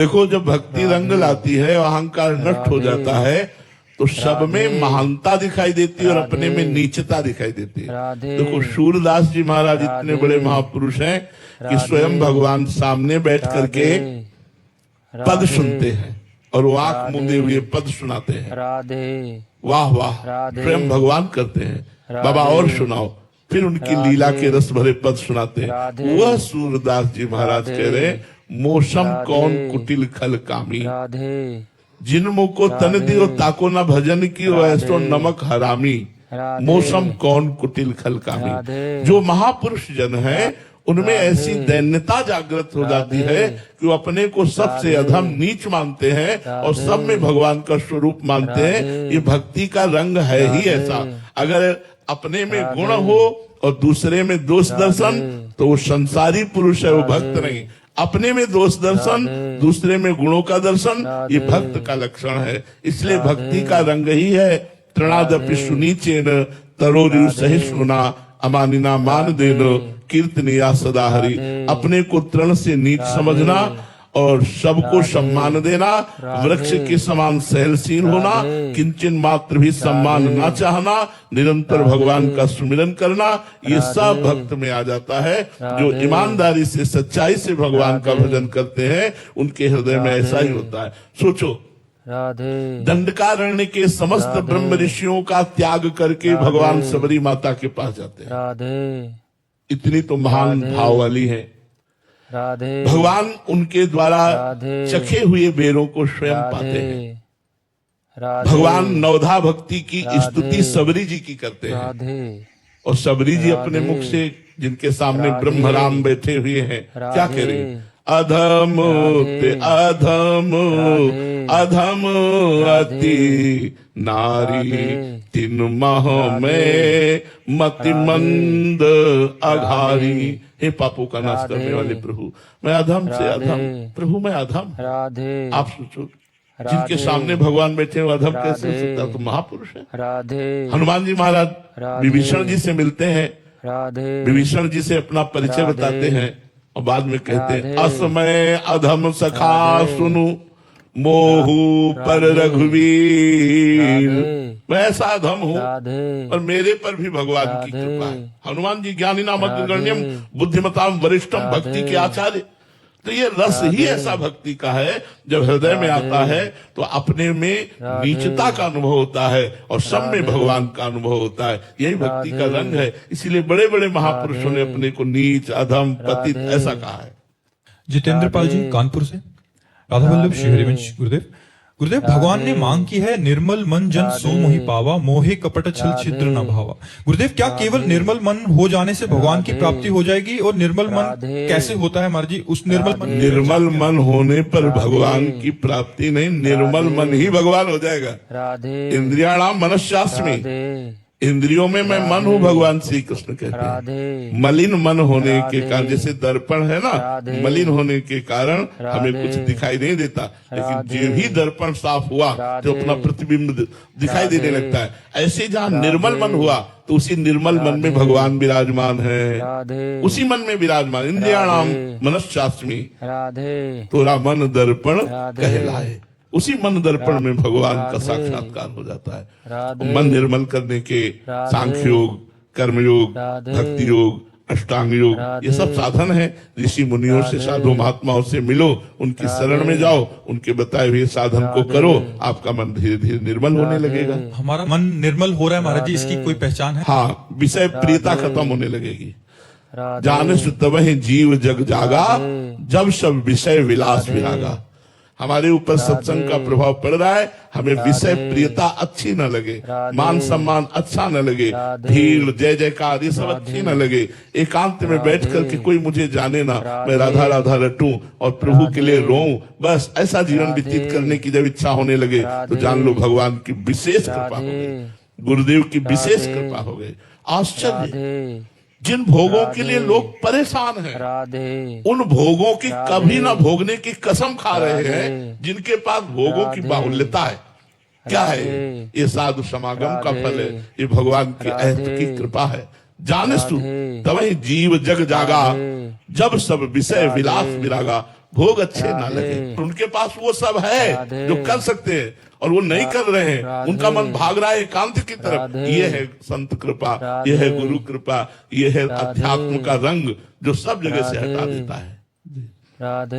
देखो, जब भक्ति रंग लाती है, अहंकार नष्ट हो जाता है, तो सब में महानता दिखाई देती है और अपने में नीचता दिखाई देती है। देखो, सूरदास जी महाराज इतने बड़े महापुरुष हैं कि स्वयं भगवान सामने बैठ करके पद सुनते हैं और वो आंख मूंदे हुए पद सुनाते हैं। वाह वाह, स्वयं भगवान करते हैं, बाबा और सुनाओ। फिर उनकी लीला के रस भरे पद सुनाते हैं। वह सूरदास जी महाराज कह रहे, मौसम कौन कुटिल खल कामी, जिन मुँह को तन दियो ताको न भजन की, ऐसो नमक हरामी। मौसम कौन कुटिल खल कामी। जो महापुरुष जन है उनमें ऐसी दैन्यता जागृत हो जाती है कि वो अपने को सबसे अधम नीच मानते हैं और सब में भगवान का स्वरूप मानते हैं। ये भक्ति का रंग है ही ऐसा। अगर अपने में गुण हो और दूसरे में दोष दर्शन, तो वो संसारी पुरुष है, वो भक्त नहीं। अपने में दोष दर्शन, दूसरे में गुणों का दर्शन, ये भक्त का लक्षण है। इसलिए भक्ति का रंग ही है तृणादपि सुनीचेन तरोरु सहिष्णुना अमानिना मान देनो कीर्तनिया सदा हरि। अपने को तृण से नीच समझना और सबको सम्मान देना, वृक्ष के समान सहनशील होना, किंचन मात्र भी सम्मान ना चाहना, निरंतर भगवान का सुमिरन करना, ये सब भक्त में आ जाता है। जो ईमानदारी से सच्चाई से भगवान का भजन करते हैं उनके हृदय में ऐसा ही होता है। सोचो, दंडकारण्य के समस्त ब्रह्म ऋषियों का त्याग करके भगवान सबरी माता के पास जाते हैं। इतनी तो महान भाव वाली है। भगवान उनके द्वारा चखे हुए बेरों को स्वयं पाते हैं। भगवान नवधा भक्ति की स्तुति सबरी जी की करते हैं और सबरी जी अपने मुख से, जिनके सामने ब्रह्मराम बैठे हुए हैं, क्या कह रही हैं? अधम ते अधम अधम अति नारी, तीन माह में मति मंद अघारी। हे पापों का नाश करने वाले प्रभु, मैं अधम से अधम, प्रभु मैं अधम। आप सोचो, जिनके सामने भगवान बैठे हुए अधम कैसे हो सकता है? तो महापुरुष है। हनुमान जी महाराज विभीषण जी से मिलते हैं, विभीषण जी से अपना परिचय बताते हैं और बाद में कहते हैं, असमय अधम सखा सुनु मोहू पर रघुवीर। मैं ऐसा अधम हूँ और मेरे पर भी भगवान की कृपा है। हनुमान जी ज्ञानी नामक गण्यम बुद्धिमताम वरिष्ठम, भक्ति के आचार्य। तो ये रस ही ऐसा भक्ति का है, जब हृदय में आता है तो अपने में नीचता का अनुभव होता है और सब में भगवान का अनुभव होता है। यही भक्ति का रंग है। इसीलिए बड़े बड़े महापुरुषों ने अपने को नीच, अधम, पतित ऐसा कहा है। जितेंद्र पाल जी कानपुर से। राधा वल्लभ श्री हरिवंश गुरुदेव, गुरुदेव भगवान ने मांग की है, निर्मल मन जन सो मोहि पावा, मोहे कपट छल छिद्र न भावा। गुरुदेव, क्या केवल निर्मल मन हो जाने से भगवान की प्राप्ति हो जाएगी? और निर्मल मन कैसे होता है महाराज जी? उस निर्मल मन होने पर भगवान की प्राप्ति नहीं, निर्मल मन ही भगवान हो जाएगा। इंद्रियाणाम मनश्चास्मि, इंद्रियों में मैं मन हूँ, भगवान श्री कृष्ण कहते हैं। मलिन मन होने के कारण, जैसे दर्पण है ना, मलिन होने के कारण हमें कुछ दिखाई नहीं देता, लेकिन जो ही दर्पण साफ हुआ तो अपना प्रतिबिंब दिखाई देने लगता है। ऐसे जहाँ निर्मल मन हुआ तो उसी निर्मल मन में भगवान विराजमान है, उसी मन में विराजमान। इंद्रियाणाम मनश्चास्मि, तोरा मन दर्पण कहलाए। उसी मन दर्पण में भगवान का साक्षात्कार हो जाता है। मन निर्मल करने के सांख्य योग, कर्मयोग, भक्ति योग, अष्टांग योग, ये सब साधन है। ऋषि मुनियों से, साधु महात्माओं से मिलो, उनकी शरण में जाओ, उनके बताए हुए साधन को करो, आपका मन धीरे धीरे निर्मल होने लगेगा। हमारा मन निर्मल हो रहा है महाराज जी, इसकी कोई पहचान है? हाँ, विषय प्रियता खत्म होने लगेगी। जानस तबहि जीव जग जागा, जब सब विषय विलास विरागा। हमारे ऊपर सत्संग का प्रभाव पड़ रहा है। हमें विषय प्रियता अच्छी न लगे, मान सम्मान अच्छा न लगे, भीड़, जय जयकार, ये सब अच्छी न लगे। एकांत में बैठ करके कोई मुझे जाने ना, मैं राधा राधा रटूं और प्रभु के लिए रोऊं, बस ऐसा जीवन व्यतीत करने की जब इच्छा होने लगे तो जान लो भगवान की विशेष कृपा हो गई, गुरुदेव की विशेष कृपा हो गई। आश्चर्य, जिन भोगों के लिए लोग परेशान हैं, उन भोगों की कभी ना भोगने की कसम खा रहे हैं जिनके पास भोगों की बाहुल्यता है। क्या है ये? साधु समागम का फल है, ये भगवान की अहत की कृपा है। जानस तू तबहि जीव जग जागा, जब सब विषय विलास विरागा। भोग अच्छे ना लगे। उनके पास वो सब है जो कर सकते हैं और वो नहीं कर रहे हैं, उनका मन भाग रहा है एकांत की तरफ। ये है संत कृपा, ये है गुरु कृपा, ये है अध्यात्म का रंग जो सब जगह से हटा देता है। राधे।